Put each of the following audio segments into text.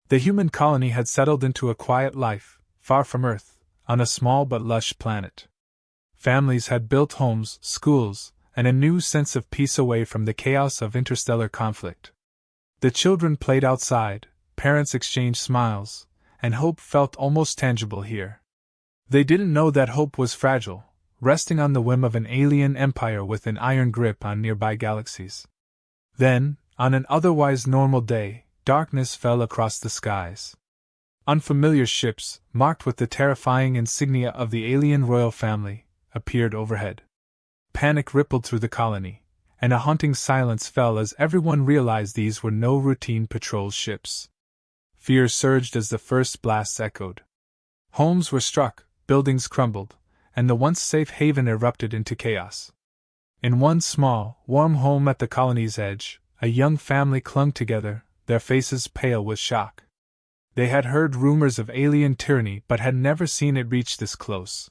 The human colony had settled into a quiet life, far from Earth, on a small but lush planet. Families had built homes, schools, and a new sense of peace away from the chaos of interstellar conflict. The children played outside, parents exchanged smiles, and hope felt almost tangible here. They didn't know that hope was fragile, resting on the whim of an alien empire with an iron grip on nearby galaxies. Then, on an otherwise normal day, darkness fell across the skies. Unfamiliar ships, marked with the terrifying insignia of the alien royal family, appeared overhead. Panic rippled through the colony, and a haunting silence fell as everyone realized these were no routine patrol ships. Fear surged as the first blasts echoed. Homes were struck, buildings crumbled, and the once safe haven erupted into chaos. In one small, warm home at the colony's edge, a young family clung together, their faces pale with shock. They had heard rumors of alien tyranny but had never seen it reach this close.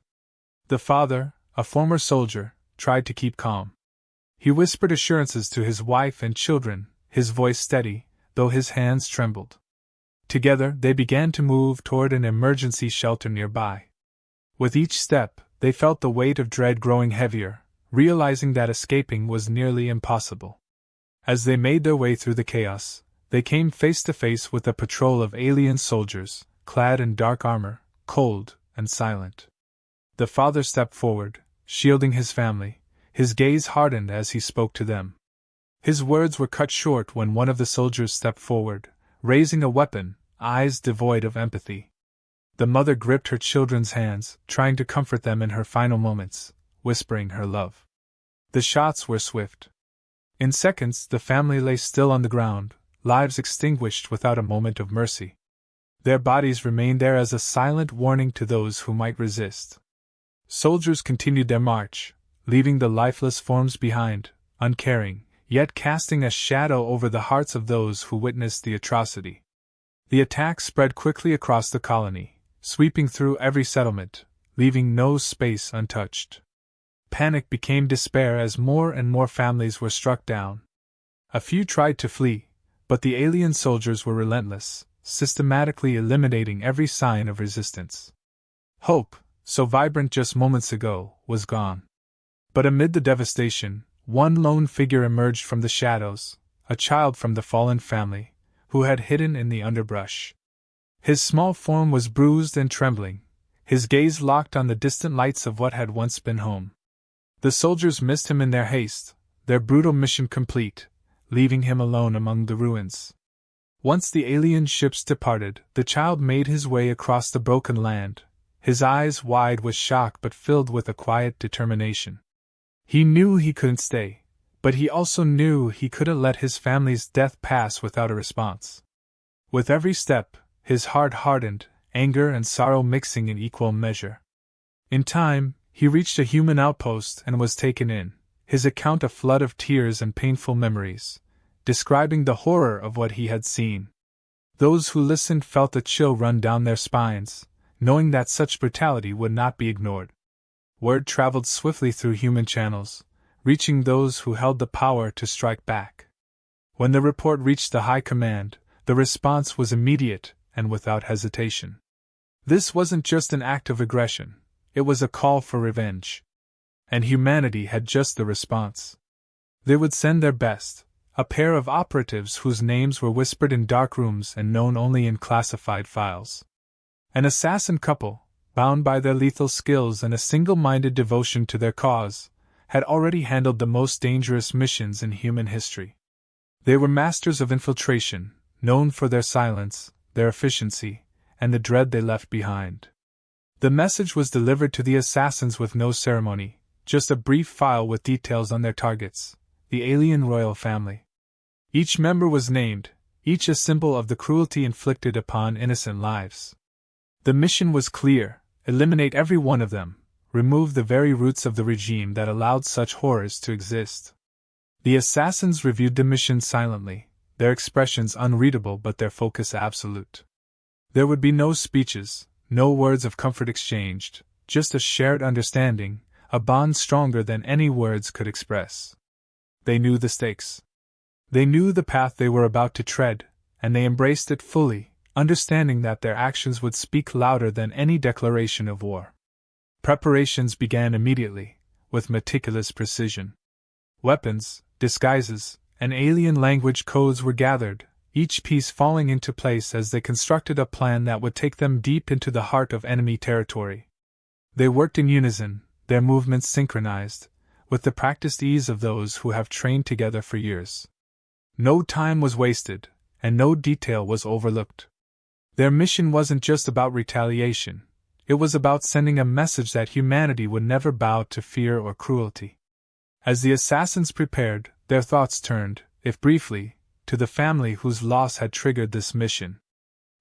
The father, a former soldier, tried to keep calm. He whispered assurances to his wife and children, his voice steady, though his hands trembled. Together they began to move toward an emergency shelter nearby. With each step, they felt the weight of dread growing heavier, realizing that escaping was nearly impossible. As they made their way through the chaos, they came face to face with a patrol of alien soldiers, clad in dark armor, cold and silent. The father stepped forward, shielding his family, his gaze hardened as he spoke to them. His words were cut short when one of the soldiers stepped forward, raising a weapon, eyes devoid of empathy. The mother gripped her children's hands, trying to comfort them in her final moments, whispering her love. The shots were swift. In seconds, the family lay still on the ground, lives extinguished without a moment of mercy. Their bodies remained there as a silent warning to those who might resist. Soldiers continued their march, leaving the lifeless forms behind, uncaring, yet casting a shadow over the hearts of those who witnessed the atrocity. The attack spread quickly across the colony, sweeping through every settlement, leaving no space untouched. Panic became despair as more and more families were struck down. A few tried to flee, but the alien soldiers were relentless, systematically eliminating every sign of resistance. Hope, so vibrant just moments ago, was gone. But amid the devastation, one lone figure emerged from the shadows, a child from the fallen family, who had hidden in the underbrush. His small form was bruised and trembling, his gaze locked on the distant lights of what had once been home. The soldiers missed him in their haste, their brutal mission complete, leaving him alone among the ruins. Once the alien ships departed, the child made his way across the broken land, his eyes wide with shock but filled with a quiet determination. He knew he couldn't stay, but he also knew he couldn't let his family's death pass without a response. With every step, his heart hardened, anger and sorrow mixing in equal measure. In time, he reached a human outpost and was taken in, his account a flood of tears and painful memories, describing the horror of what he had seen. Those who listened felt a chill run down their spines, knowing that such brutality would not be ignored. Word traveled swiftly through human channels, reaching those who held the power to strike back. When the report reached the high command, the response was immediate and without hesitation. This wasn't just an act of aggression, it was a call for revenge. And humanity had just the response. They would send their best, a pair of operatives whose names were whispered in dark rooms and known only in classified files. An assassin couple, bound by their lethal skills and a single-minded devotion to their cause, had already handled the most dangerous missions in human history. They were masters of infiltration, known for their silence, their efficiency, and the dread they left behind. The message was delivered to the assassins with no ceremony, just a brief file with details on their targets, the alien royal family. Each member was named, each a symbol of the cruelty inflicted upon innocent lives. The mission was clear: eliminate every one of them, remove the very roots of the regime that allowed such horrors to exist. The assassins reviewed the mission silently, their expressions unreadable but their focus absolute. There would be no speeches, no words of comfort exchanged, just a shared understanding, a bond stronger than any words could express. They knew the stakes. They knew the path they were about to tread, and they embraced it fully, understanding that their actions would speak louder than any declaration of war. Preparations began immediately, with meticulous precision. Weapons, disguises, and alien language codes were gathered, each piece falling into place as they constructed a plan that would take them deep into the heart of enemy territory. They worked in unison, their movements synchronized, with the practiced ease of those who have trained together for years. No time was wasted, and no detail was overlooked. Their mission wasn't just about retaliation, it was about sending a message that humanity would never bow to fear or cruelty. As the assassins prepared, their thoughts turned, if briefly, to the family whose loss had triggered this mission.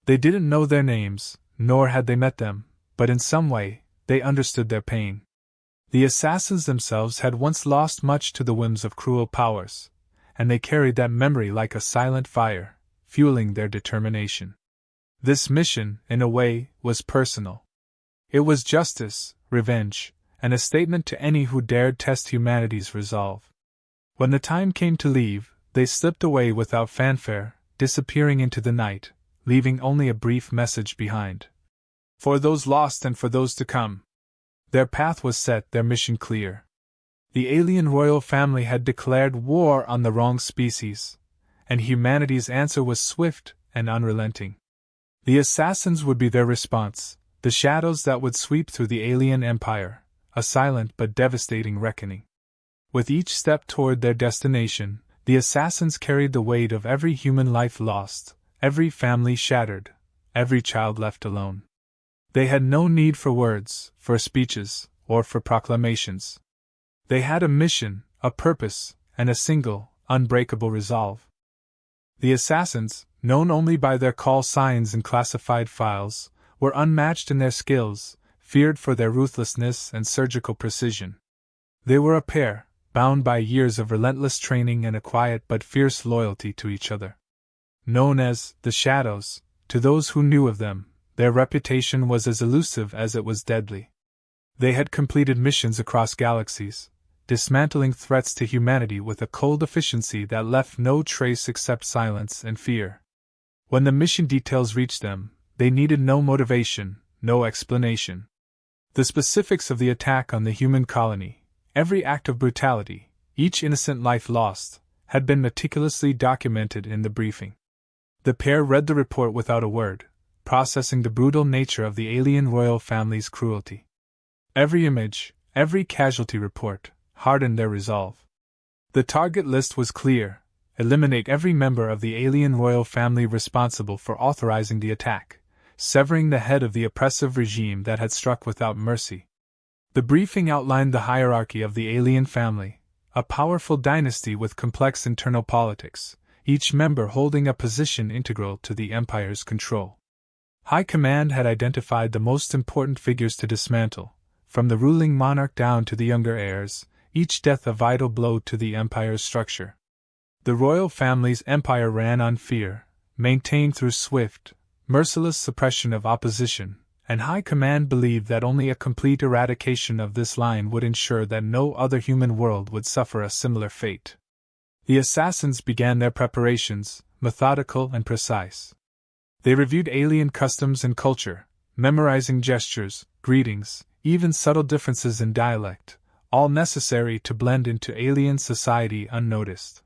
They didn't know their names, nor had they met them, but in some way, they understood their pain. The assassins themselves had once lost much to the whims of cruel powers, and they carried that memory like a silent fire, fueling their determination. This mission, in a way, was personal. It was justice, revenge, and a statement to any who dared test humanity's resolve. When the time came to leave, they slipped away without fanfare, disappearing into the night, leaving only a brief message behind. For those lost and for those to come. Their path was set, their mission clear. The alien royal family had declared war on the wrong species, and humanity's answer was swift and unrelenting. The assassins would be their response, the shadows that would sweep through the alien empire, a silent but devastating reckoning. With each step toward their destination, the assassins carried the weight of every human life lost, every family shattered, every child left alone. They had no need for words, for speeches, or for proclamations. They had a mission, a purpose, and a single, unbreakable resolve. The assassins, known only by their call signs in classified files, were unmatched in their skills, feared for their ruthlessness and surgical precision. They were a pair, bound by years of relentless training and a quiet but fierce loyalty to each other. Known as the Shadows, to those who knew of them, their reputation was as elusive as it was deadly. They had completed missions across galaxies, dismantling threats to humanity with a cold efficiency that left no trace except silence and fear. When the mission details reached them, they needed no motivation, no explanation. The specifics of the attack on the human colony, every act of brutality, each innocent life lost, had been meticulously documented in the briefing. The pair read the report without a word, processing the brutal nature of the alien royal family's cruelty. Every image, every casualty report, hardened their resolve. The target list was clear: eliminate every member of the alien royal family responsible for authorizing the attack, severing the head of the oppressive regime that had struck without mercy. The briefing outlined the hierarchy of the alien family, a powerful dynasty with complex internal politics, each member holding a position integral to the Empire's control. High Command had identified the most important figures to dismantle, from the ruling monarch down to the younger heirs, each death a vital blow to the Empire's structure. The royal family's empire ran on fear, maintained through swift, merciless suppression of opposition, and High Command believed that only a complete eradication of this line would ensure that no other human world would suffer a similar fate. The assassins began their preparations, methodical and precise. They reviewed alien customs and culture, memorizing gestures, greetings, even subtle differences in dialect, all necessary to blend into alien society unnoticed.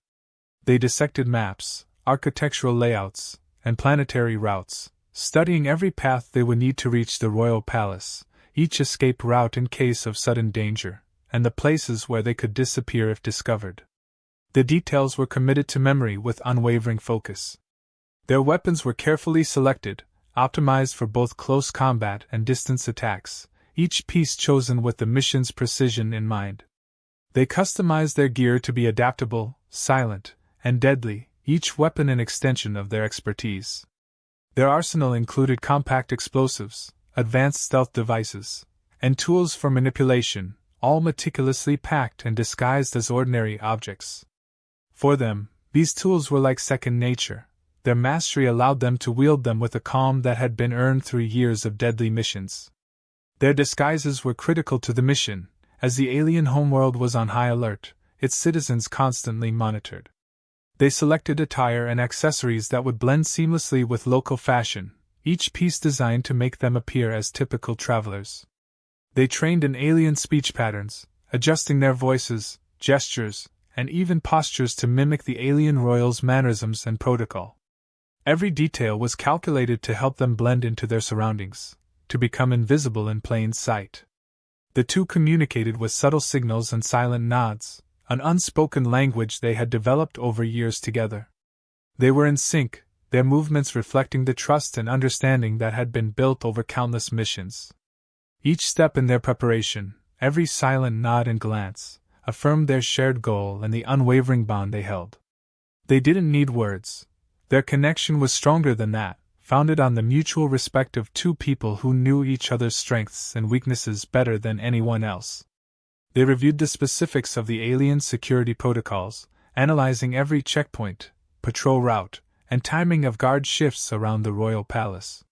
They dissected maps, architectural layouts, and planetary routes, studying every path they would need to reach the royal palace, each escape route in case of sudden danger, and the places where they could disappear if discovered. The details were committed to memory with unwavering focus. Their weapons were carefully selected, optimized for both close combat and distance attacks, each piece chosen with the mission's precision in mind. They customized their gear to be adaptable, silent, and deadly, each weapon an extension of their expertise. Their arsenal included compact explosives, advanced stealth devices, and tools for manipulation, all meticulously packed and disguised as ordinary objects. For them, these tools were like second nature. Their mastery allowed them to wield them with a calm that had been earned through years of deadly missions. Their disguises were critical to the mission, as the alien homeworld was on high alert, its citizens constantly monitored. They selected attire and accessories that would blend seamlessly with local fashion, each piece designed to make them appear as typical travelers. They trained in alien speech patterns, adjusting their voices, gestures, and even postures to mimic the alien royals' mannerisms and protocol. Every detail was calculated to help them blend into their surroundings, to become invisible in plain sight. The two communicated with subtle signals and silent nods, an unspoken language they had developed over years together. They were in sync, their movements reflecting the trust and understanding that had been built over countless missions. Each step in their preparation, every silent nod and glance, affirmed their shared goal and the unwavering bond they held. They didn't need words. Their connection was stronger than that, founded on the mutual respect of two people who knew each other's strengths and weaknesses better than anyone else. They reviewed the specifics of the alien security protocols, analyzing every checkpoint, patrol route, and timing of guard shifts around the royal palace.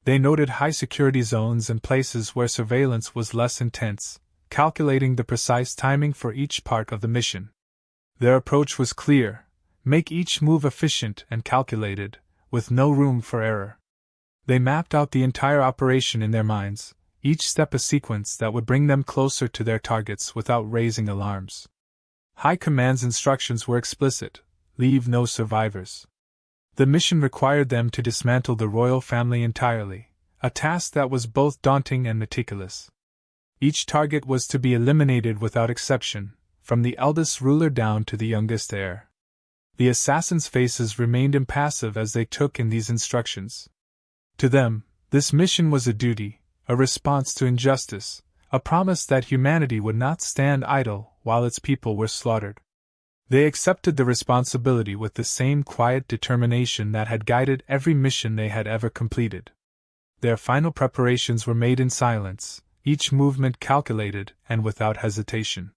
They noted high-security zones and places where surveillance was less intense, calculating the precise timing for each part of the mission. Their approach was clear: make each move efficient and calculated, with no room for error. They mapped out the entire operation in their minds, each step a sequence that would bring them closer to their targets without raising alarms. High Command's instructions were explicit: leave no survivors. The mission required them to dismantle the royal family entirely, a task that was both daunting and meticulous. Each target was to be eliminated without exception, from the eldest ruler down to the youngest heir. The assassins' faces remained impassive as they took in these instructions. To them, this mission was a duty, a response to injustice, a promise that humanity would not stand idle while its people were slaughtered. They accepted the responsibility with the same quiet determination that had guided every mission they had ever completed. Their final preparations were made in silence, each movement calculated and without hesitation.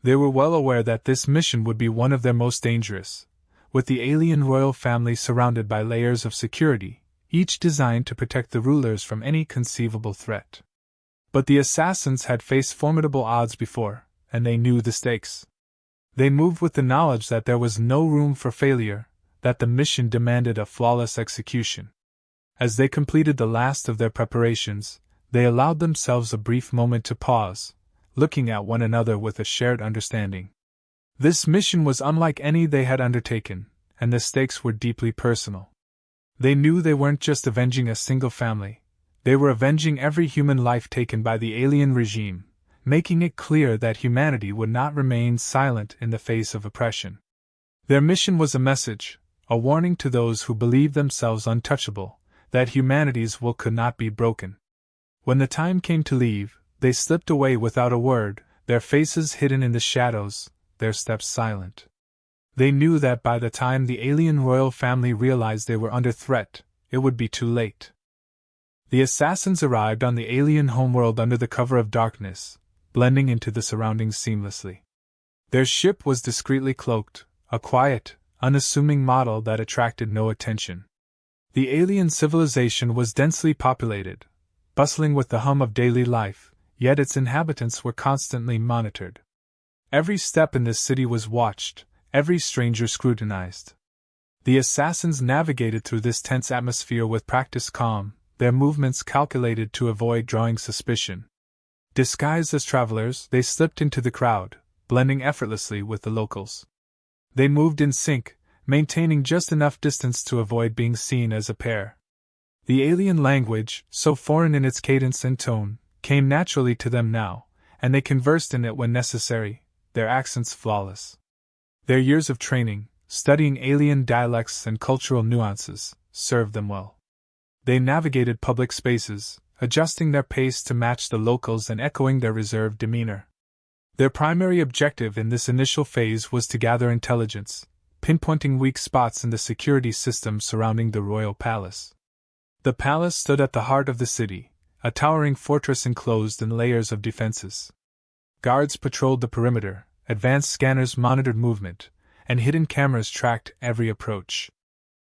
They were well aware that this mission would be one of their most dangerous, with the alien royal family surrounded by layers of security, each designed to protect the rulers from any conceivable threat. But the assassins had faced formidable odds before, and they knew the stakes. They moved with the knowledge that there was no room for failure, that the mission demanded a flawless execution. As they completed the last of their preparations, they allowed themselves a brief moment to pause, looking at one another with a shared understanding. This mission was unlike any they had undertaken, and the stakes were deeply personal. They knew they weren't just avenging a single family, they were avenging every human life taken by the alien regime, making it clear that humanity would not remain silent in the face of oppression. Their mission was a message, a warning to those who believed themselves untouchable, that humanity's will could not be broken. When the time came to leave, they slipped away without a word, their faces hidden in the shadows, their steps silent. They knew that by the time the alien royal family realized they were under threat, it would be too late. The assassins arrived on the alien homeworld under the cover of darkness, blending into the surroundings seamlessly. Their ship was discreetly cloaked, a quiet, unassuming model that attracted no attention. The alien civilization was densely populated, bustling with the hum of daily life, yet its inhabitants were constantly monitored. Every step in this city was watched, every stranger scrutinized. The assassins navigated through this tense atmosphere with practiced calm, their movements calculated to avoid drawing suspicion. Disguised as travelers, they slipped into the crowd, blending effortlessly with the locals. They moved in sync, maintaining just enough distance to avoid being seen as a pair. The alien language, so foreign in its cadence and tone, came naturally to them now, and they conversed in it when necessary, their accents flawless. Their years of training, studying alien dialects and cultural nuances, served them well. They navigated public spaces, adjusting their pace to match the locals and echoing their reserved demeanor. Their primary objective in this initial phase was to gather intelligence, pinpointing weak spots in the security system surrounding the royal palace. The palace stood at the heart of the city, a towering fortress enclosed in layers of defenses. Guards patrolled the perimeter, advanced scanners monitored movement, and hidden cameras tracked every approach.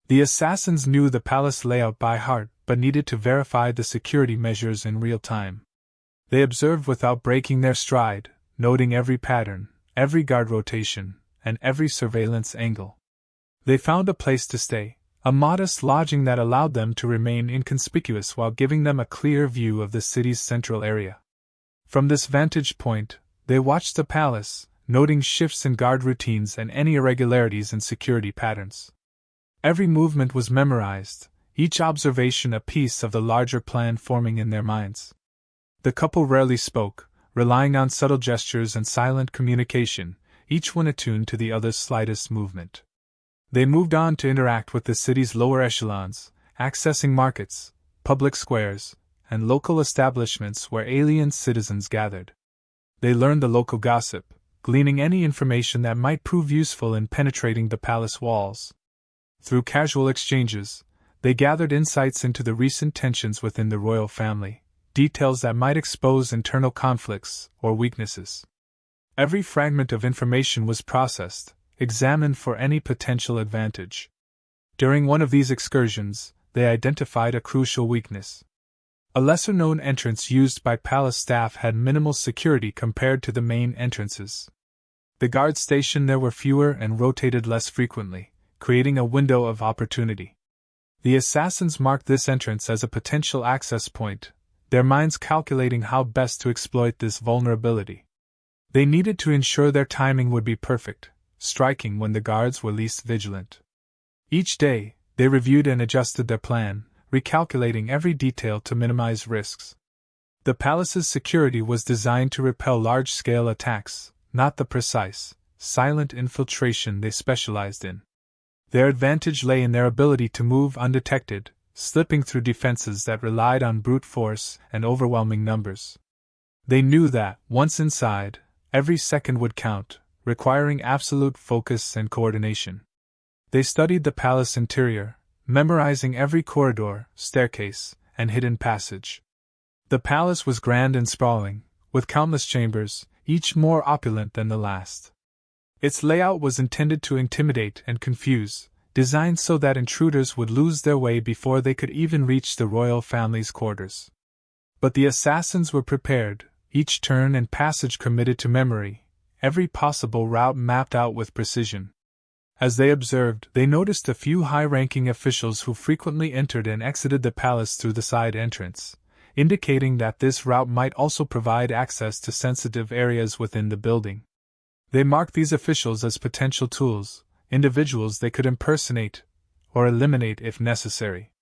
The assassins knew the palace layout by heart, but needed to verify the security measures in real time. They observed without breaking their stride, noting every pattern, every guard rotation, and every surveillance angle. They found a place to stay, a modest lodging that allowed them to remain inconspicuous while giving them a clear view of the city's central area. From this vantage point, they watched the palace, noting shifts in guard routines and any irregularities in security patterns. Every movement was memorized, each observation a piece of the larger plan forming in their minds. The couple rarely spoke, relying on subtle gestures and silent communication, each one attuned to the other's slightest movement. They moved on to interact with the city's lower echelons, accessing markets, public squares, and local establishments where alien citizens gathered. They learned the local gossip, gleaning any information that might prove useful in penetrating the palace walls. Through casual exchanges, they gathered insights into the recent tensions within the royal family, details that might expose internal conflicts or weaknesses. Every fragment of information was processed, examined for any potential advantage. During one of these excursions, they identified a crucial weakness. A lesser-known entrance used by palace staff had minimal security compared to the main entrances. The guards stationed there were fewer and rotated less frequently, creating a window of opportunity. The assassins marked this entrance as a potential access point, their minds calculating how best to exploit this vulnerability. They needed to ensure their timing would be perfect, striking when the guards were least vigilant. Each day, they reviewed and adjusted their plan, recalculating every detail to minimize risks. The palace's security was designed to repel large-scale attacks, not the precise, silent infiltration they specialized in. Their advantage lay in their ability to move undetected, slipping through defenses that relied on brute force and overwhelming numbers. They knew that, once inside, every second would count, requiring absolute focus and coordination. They studied the palace interior, memorizing every corridor, staircase, and hidden passage. The palace was grand and sprawling, with countless chambers, each more opulent than the last. Its layout was intended to intimidate and confuse, designed so that intruders would lose their way before they could even reach the royal family's quarters. But the assassins were prepared, each turn and passage committed to memory, every possible route mapped out with precision. As they observed, they noticed a few high-ranking officials who frequently entered and exited the palace through the side entrance, indicating that this route might also provide access to sensitive areas within the building. They marked these officials as potential tools, individuals they could impersonate or eliminate if necessary.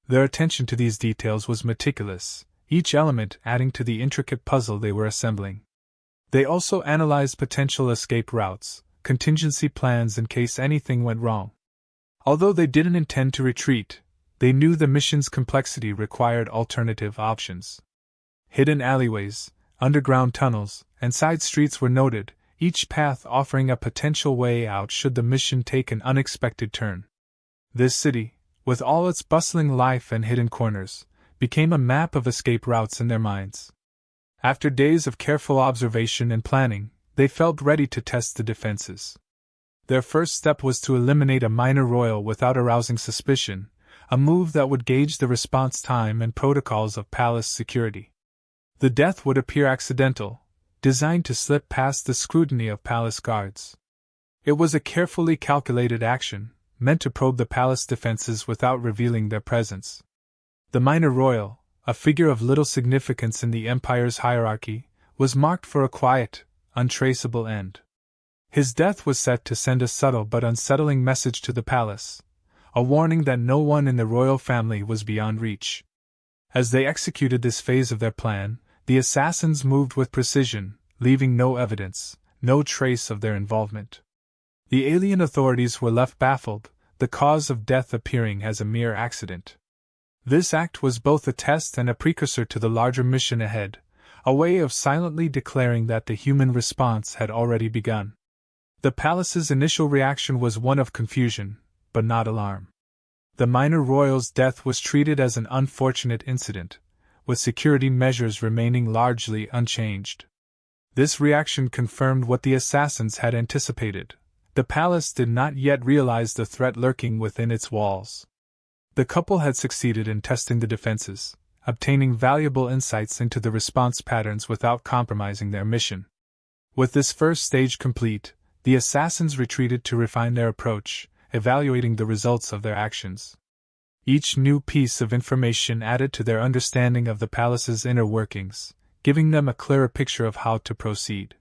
Their attention to these details was meticulous, each element adding to the intricate puzzle they were assembling. They also analyzed potential escape routes, contingency plans in case anything went wrong. Although they didn't intend to retreat, they knew the mission's complexity required alternative options. Hidden alleyways, underground tunnels, and side streets were noted, each path offering a potential way out should the mission take an unexpected turn. This city, with all its bustling life and hidden corners, became a map of escape routes in their minds. After days of careful observation and planning, they felt ready to test the defenses. Their first step was to eliminate a minor royal without arousing suspicion, a move that would gauge the response time and protocols of palace security. The death would appear accidental, designed to slip past the scrutiny of palace guards. It was a carefully calculated action, meant to probe the palace defenses without revealing their presence. The minor royal, a figure of little significance in the empire's hierarchy, was marked for a quiet, untraceable end. His death was set to send a subtle but unsettling message to the palace, a warning that no one in the royal family was beyond reach. As they executed this phase of their plan, the assassins moved with precision, leaving no evidence, no trace of their involvement. The alien authorities were left baffled, the cause of death appearing as a mere accident. This act was both a test and a precursor to the larger mission ahead, a way of silently declaring that the human response had already begun. The palace's initial reaction was one of confusion, but not alarm. The minor royal's death was treated as an unfortunate incident, with security measures remaining largely unchanged. This reaction confirmed what the assassins had anticipated. The palace did not yet realize the threat lurking within its walls. The couple had succeeded in testing the defenses, obtaining valuable insights into the response patterns without compromising their mission. With this first stage complete, the assassins retreated to refine their approach, evaluating the results of their actions. Each new piece of information added to their understanding of the palace's inner workings, giving them a clearer picture of how to proceed.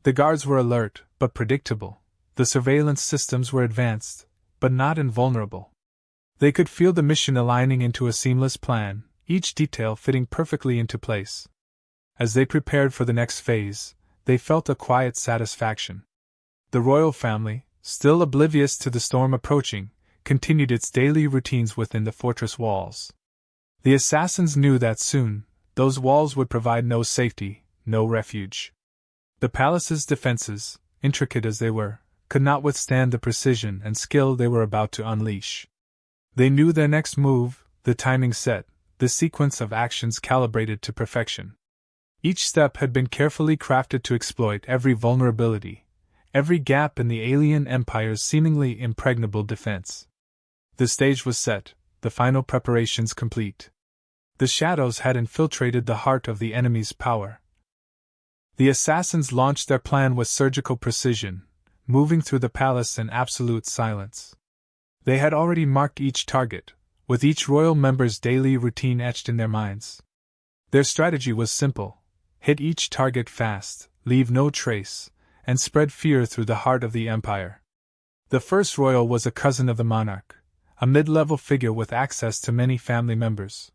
The guards were alert, but predictable. The surveillance systems were advanced, but not invulnerable. They could feel the mission aligning into a seamless plan, each detail fitting perfectly into place. As they prepared for the next phase, they felt a quiet satisfaction. The royal family, still oblivious to the storm approaching, continued its daily routines within the fortress walls. The assassins knew that soon, those walls would provide no safety, no refuge. The palace's defenses, intricate as they were, could not withstand the precision and skill they were about to unleash. They knew their next move, the timing set, the sequence of actions calibrated to perfection. Each step had been carefully crafted to exploit every vulnerability, every gap in the alien empire's seemingly impregnable defense. The stage was set, the final preparations complete. The shadows had infiltrated the heart of the enemy's power. The assassins launched their plan with surgical precision, moving through the palace in absolute silence. They had already marked each target, with each royal member's daily routine etched in their minds. Their strategy was simple: hit each target fast, leave no trace, and spread fear through the heart of the empire. The first royal was a cousin of the monarch, a mid-level figure with access to many family members.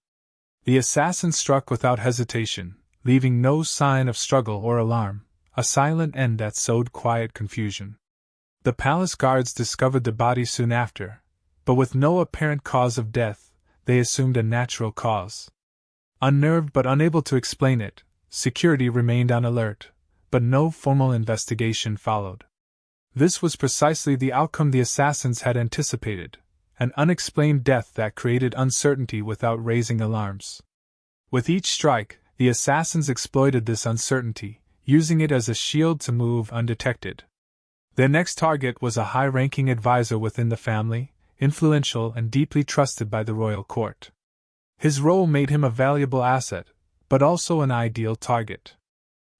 The assassin struck without hesitation, leaving no sign of struggle or alarm, a silent end that sowed quiet confusion. The palace guards discovered the body soon after, but with no apparent cause of death, they assumed a natural cause. Unnerved but unable to explain it, security remained on alert, but no formal investigation followed. This was precisely the outcome the assassins had anticipated: an unexplained death that created uncertainty without raising alarms. With each strike, the assassins exploited this uncertainty, using it as a shield to move undetected. Their next target was a high-ranking advisor within the family, influential and deeply trusted by the royal court. His role made him a valuable asset, but also an ideal target.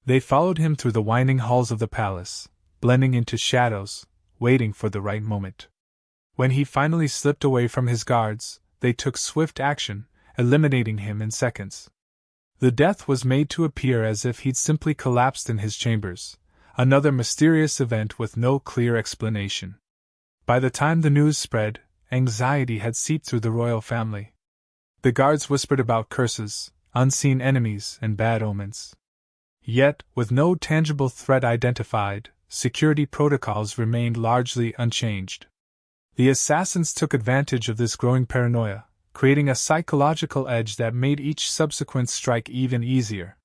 They followed him through the winding halls of the palace, blending into shadows, waiting for the right moment. When he finally slipped away from his guards, they took swift action, eliminating him in seconds. The death was made to appear as if he'd simply collapsed in his chambers, another mysterious event with no clear explanation. By the time the news spread, anxiety had seeped through the royal family. The guards whispered about curses, unseen enemies, and bad omens. Yet, with no tangible threat identified, security protocols remained largely unchanged. The assassins took advantage of this growing paranoia, creating a psychological edge that made each subsequent strike even easier.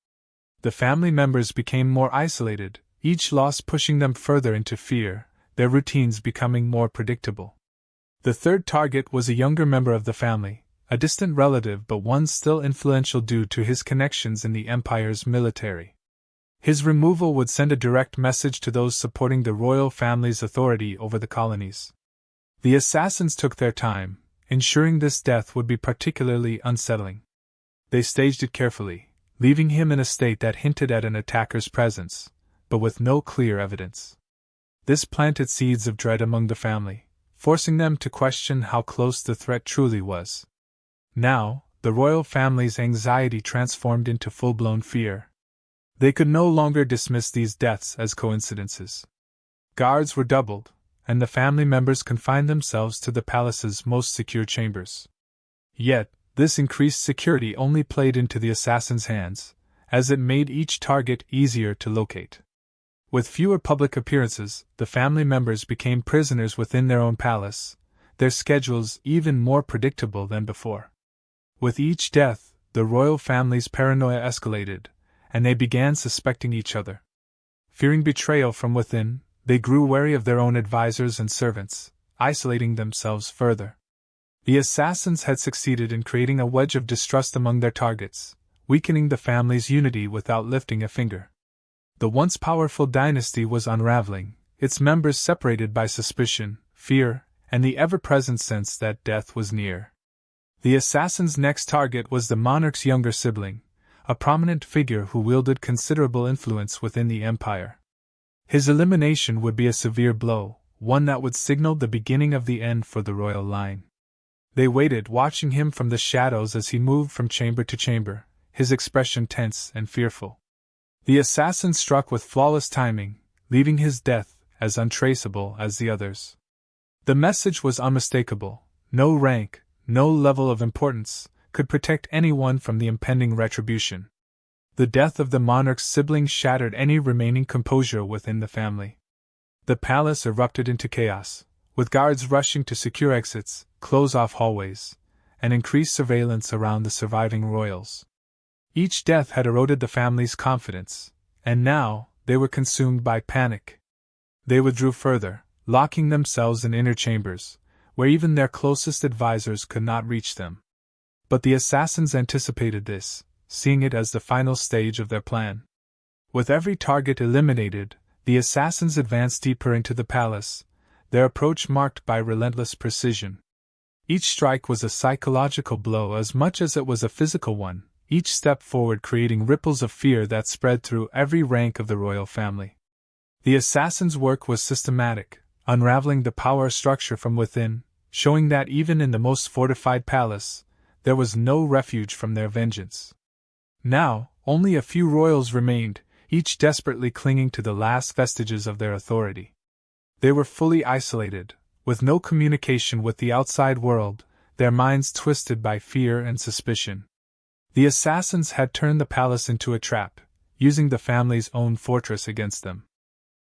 The family members became more isolated, each loss pushing them further into fear, their routines becoming more predictable. The third target was a younger member of the family, a distant relative but one still influential due to his connections in the empire's military. His removal would send a direct message to those supporting the royal family's authority over the colonies. The assassins took their time, ensuring this death would be particularly unsettling. They staged it carefully, leaving him in a state that hinted at an attacker's presence, but with no clear evidence. This planted seeds of dread among the family, forcing them to question how close the threat truly was. Now, the royal family's anxiety transformed into full-blown fear. They could no longer dismiss these deaths as coincidences. Guards were doubled, and the family members confined themselves to the palace's most secure chambers. Yet, this increased security only played into the assassins' hands, as it made each target easier to locate. With fewer public appearances, the family members became prisoners within their own palace, their schedules even more predictable than before. With each death, the royal family's paranoia escalated, and they began suspecting each other. Fearing betrayal from within, they grew wary of their own advisors and servants, isolating themselves further. The assassins had succeeded in creating a wedge of distrust among their targets, weakening the family's unity without lifting a finger. The once powerful dynasty was unraveling, its members separated by suspicion, fear, and the ever-present sense that death was near. The assassin's next target was the monarch's younger sibling, a prominent figure who wielded considerable influence within the empire. His elimination would be a severe blow, one that would signal the beginning of the end for the royal line. They waited, watching him from the shadows as he moved from chamber to chamber, his expression tense and fearful. The assassin struck with flawless timing, leaving his death as untraceable as the others. The message was unmistakable: no rank, no level of importance, could protect anyone from the impending retribution. The death of the monarch's sibling shattered any remaining composure within the family. The palace erupted into chaos, with guards rushing to secure exits, close off hallways, and increase surveillance around the surviving royals. Each death had eroded the family's confidence, and now they were consumed by panic. They withdrew further, locking themselves in inner chambers, where even their closest advisors could not reach them. But the assassins anticipated this, seeing it as the final stage of their plan. With every target eliminated, the assassins advanced deeper into the palace, their approach marked by relentless precision. Each strike was a psychological blow as much as it was a physical one, each step forward creating ripples of fear that spread through every rank of the royal family. The assassins' work was systematic, unraveling the power structure from within, showing that even in the most fortified palace, there was no refuge from their vengeance. Now, only a few royals remained, each desperately clinging to the last vestiges of their authority. They were fully isolated, with no communication with the outside world, their minds twisted by fear and suspicion. The assassins had turned the palace into a trap, using the family's own fortress against them.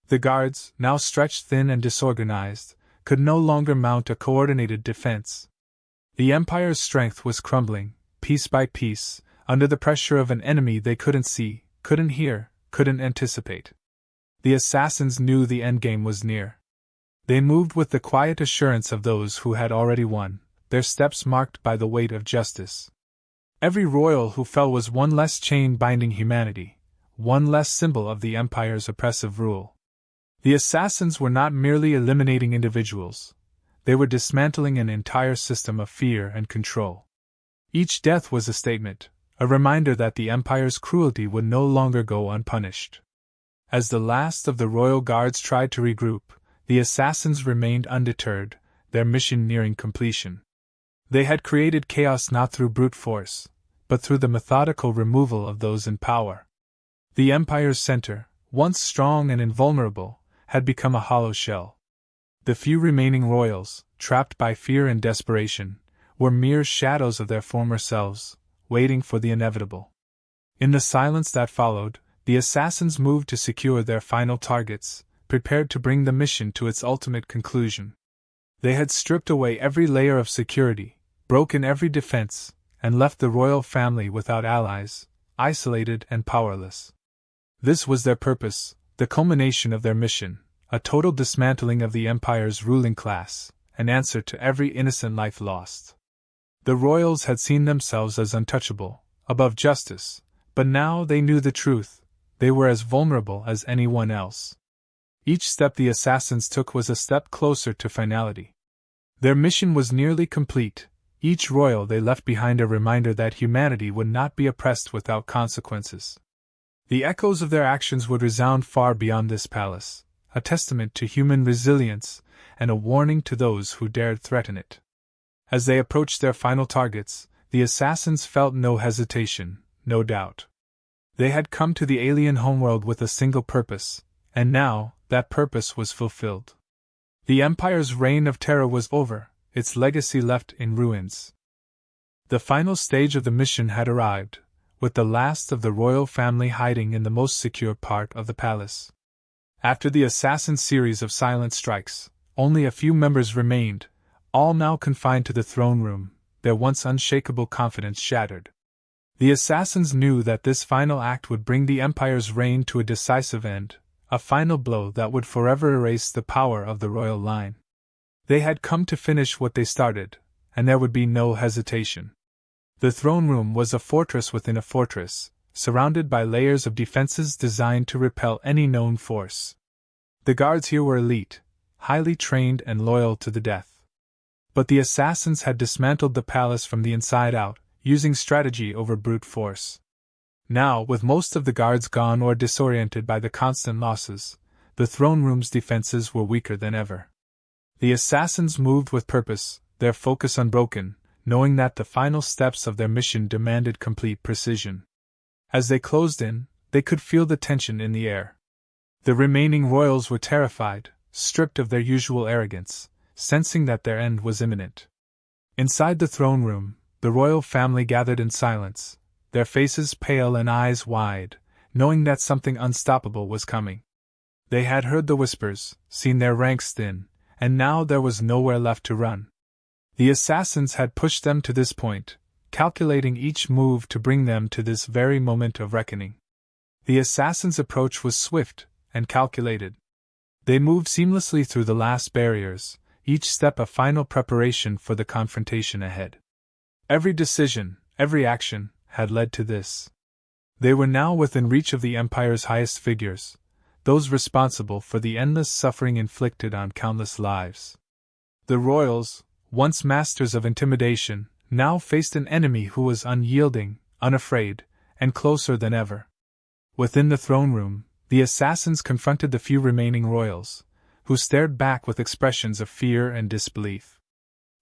The guards, now stretched thin and disorganized, could no longer mount a coordinated defense. The empire's strength was crumbling, piece by piece, under the pressure of an enemy they couldn't see, couldn't hear, couldn't anticipate. The assassins knew the endgame was near. They moved with the quiet assurance of those who had already won, their steps marked by the weight of justice. Every royal who fell was one less chain binding humanity, one less symbol of the empire's oppressive rule. The assassins were not merely eliminating individuals, they were dismantling an entire system of fear and control. Each death was a statement, a reminder that the empire's cruelty would no longer go unpunished. As the last of the royal guards tried to regroup, the assassins remained undeterred, their mission nearing completion. They had created chaos not through brute force, but through the methodical removal of those in power. The empire's center, once strong and invulnerable, had become a hollow shell. The few remaining royals, trapped by fear and desperation, were mere shadows of their former selves, waiting for the inevitable. In the silence that followed, the assassins moved to secure their final targets, prepared to bring the mission to its ultimate conclusion. They had stripped away every layer of security, broken every defense, and left the royal family without allies, isolated and powerless. This was their purpose, the culmination of their mission, a total dismantling of the empire's ruling class, an answer to every innocent life lost. The royals had seen themselves as untouchable, above justice, but now they knew the truth: they were as vulnerable as anyone else. Each step the assassins took was a step closer to finality. Their mission was nearly complete, each royal they left behind a reminder that humanity would not be oppressed without consequences. The echoes of their actions would resound far beyond this palace, a testament to human resilience and a warning to those who dared threaten it. As they approached their final targets, the assassins felt no hesitation, no doubt. They had come to the alien homeworld with a single purpose, and now, that purpose was fulfilled. The Empire's reign of terror was over, its legacy left in ruins. The final stage of the mission had arrived, with the last of the royal family hiding in the most secure part of the palace. After the assassin series of silent strikes, only a few members remained, all now confined to the throne room, their once unshakable confidence shattered. The assassins knew that this final act would bring the Empire's reign to a decisive end, a final blow that would forever erase the power of the royal line. They had come to finish what they started, and there would be no hesitation. The throne room was a fortress within a fortress, surrounded by layers of defenses designed to repel any known force. The guards here were elite, highly trained and loyal to the death. But the assassins had dismantled the palace from the inside out, using strategy over brute force. Now, with most of the guards gone or disoriented by the constant losses, the throne room's defenses were weaker than ever. The assassins moved with purpose, their focus unbroken, knowing that the final steps of their mission demanded complete precision. As they closed in, they could feel the tension in the air. The remaining royals were terrified, stripped of their usual arrogance, sensing that their end was imminent. Inside the throne room, the royal family gathered in silence, their faces pale and eyes wide, knowing that something unstoppable was coming. They had heard the whispers, seen their ranks thin, and now there was nowhere left to run. The assassins had pushed them to this point, calculating each move to bring them to this very moment of reckoning. The assassins' approach was swift and calculated. They moved seamlessly through the last barriers, each step a final preparation for the confrontation ahead. Every decision, every action, had led to this. They were now within reach of the Empire's highest figures, those responsible for the endless suffering inflicted on countless lives. The royals, once masters of intimidation, now faced an enemy who was unyielding, unafraid, and closer than ever. Within the throne room, the assassins confronted the few remaining royals, who stared back with expressions of fear and disbelief.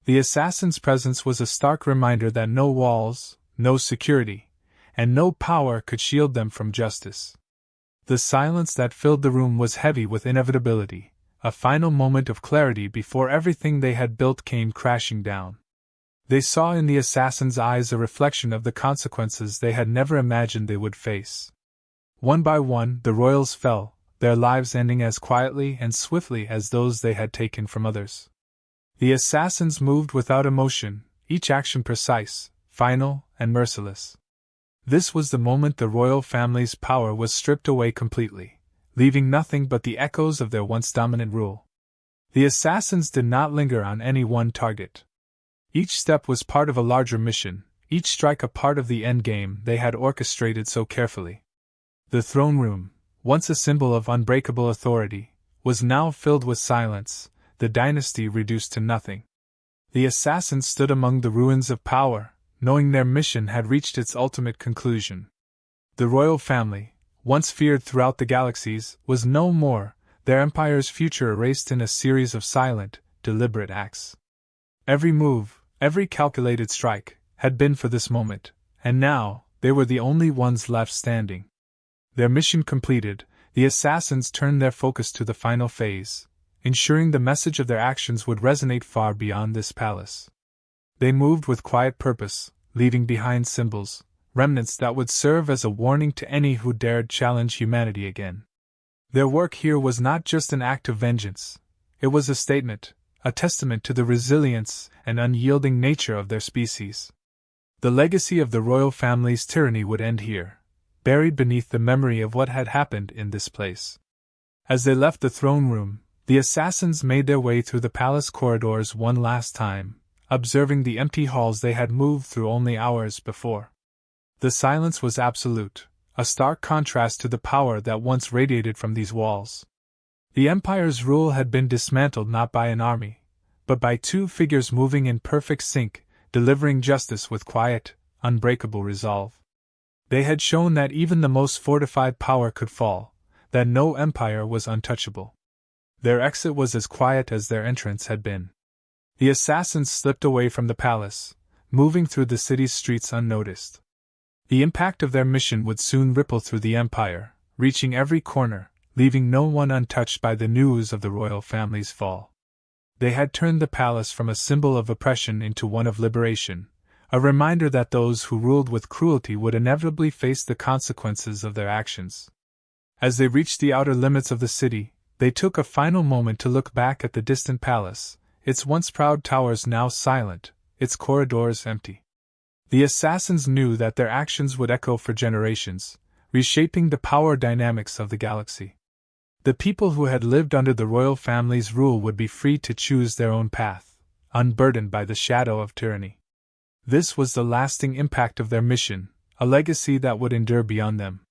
The assassin's presence was a stark reminder that no walls, no security, and no power could shield them from justice. The silence that filled the room was heavy with inevitability, a final moment of clarity before everything they had built came crashing down. They saw in the assassins' eyes a reflection of the consequences they had never imagined they would face. One by one, the royals fell, their lives ending as quietly and swiftly as those they had taken from others. The assassins moved without emotion, each action precise, final, and merciless. This was the moment the royal family's power was stripped away completely, leaving nothing but the echoes of their once dominant rule. The assassins did not linger on any one target. Each step was part of a larger mission, each strike a part of the endgame they had orchestrated so carefully. The throne room, once a symbol of unbreakable authority, was now filled with silence, the dynasty reduced to nothing. The assassins stood among the ruins of power, knowing their mission had reached its ultimate conclusion. The royal family, once feared throughout the galaxies, was no more, their empire's future erased in a series of silent, deliberate acts. Every move, every calculated strike, had been for this moment, and now, they were the only ones left standing. Their mission completed, the assassins turned their focus to the final phase, ensuring the message of their actions would resonate far beyond this palace. They moved with quiet purpose, leaving behind symbols, remnants that would serve as a warning to any who dared challenge humanity again. Their work here was not just an act of vengeance, it was a statement, a testament to the resilience and unyielding nature of their species. The legacy of the royal family's tyranny would end here, buried beneath the memory of what had happened in this place. As they left the throne room, the assassins made their way through the palace corridors one last time, observing the empty halls they had moved through only hours before. The silence was absolute, a stark contrast to the power that once radiated from these walls. The Empire's rule had been dismantled not by an army, but by two figures moving in perfect sync, delivering justice with quiet, unbreakable resolve. They had shown that even the most fortified power could fall, that no empire was untouchable. Their exit was as quiet as their entrance had been. The assassins slipped away from the palace, moving through the city's streets unnoticed. The impact of their mission would soon ripple through the empire, reaching every corner, leaving no one untouched by the news of the royal family's fall. They had turned the palace from a symbol of oppression into one of liberation, a reminder that those who ruled with cruelty would inevitably face the consequences of their actions. As they reached the outer limits of the city, they took a final moment to look back at the distant palace, its once proud towers now silent, its corridors empty. The assassins knew that their actions would echo for generations, reshaping the power dynamics of the galaxy. The people who had lived under the royal family's rule would be free to choose their own path, unburdened by the shadow of tyranny. This was the lasting impact of their mission, a legacy that would endure beyond them.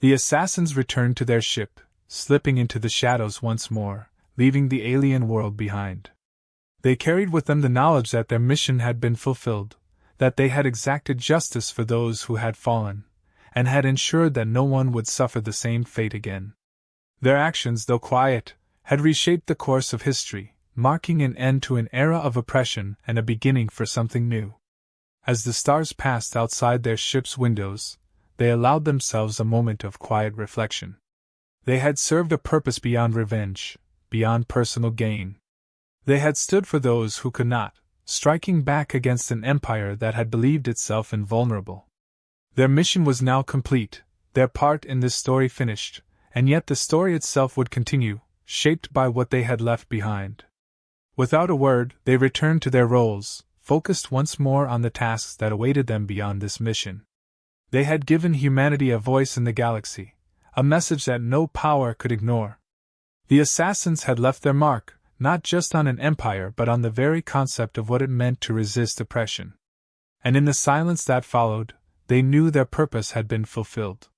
The assassins returned to their ship, slipping into the shadows once more, leaving the alien world behind. They carried with them the knowledge that their mission had been fulfilled, that they had exacted justice for those who had fallen, and had ensured that no one would suffer the same fate again. Their actions, though quiet, had reshaped the course of history, marking an end to an era of oppression and a beginning for something new. As the stars passed outside their ship's windows, they allowed themselves a moment of quiet reflection. They had served a purpose beyond revenge, beyond personal gain. They had stood for those who could not, striking back against an empire that had believed itself invulnerable. Their mission was now complete, their part in this story finished, and yet the story itself would continue, shaped by what they had left behind. Without a word, they returned to their roles, focused once more on the tasks that awaited them beyond this mission. They had given humanity a voice in the galaxy, a message that no power could ignore. The assassins had left their mark, not just on an empire but on the very concept of what it meant to resist oppression. And in the silence that followed, they knew their purpose had been fulfilled.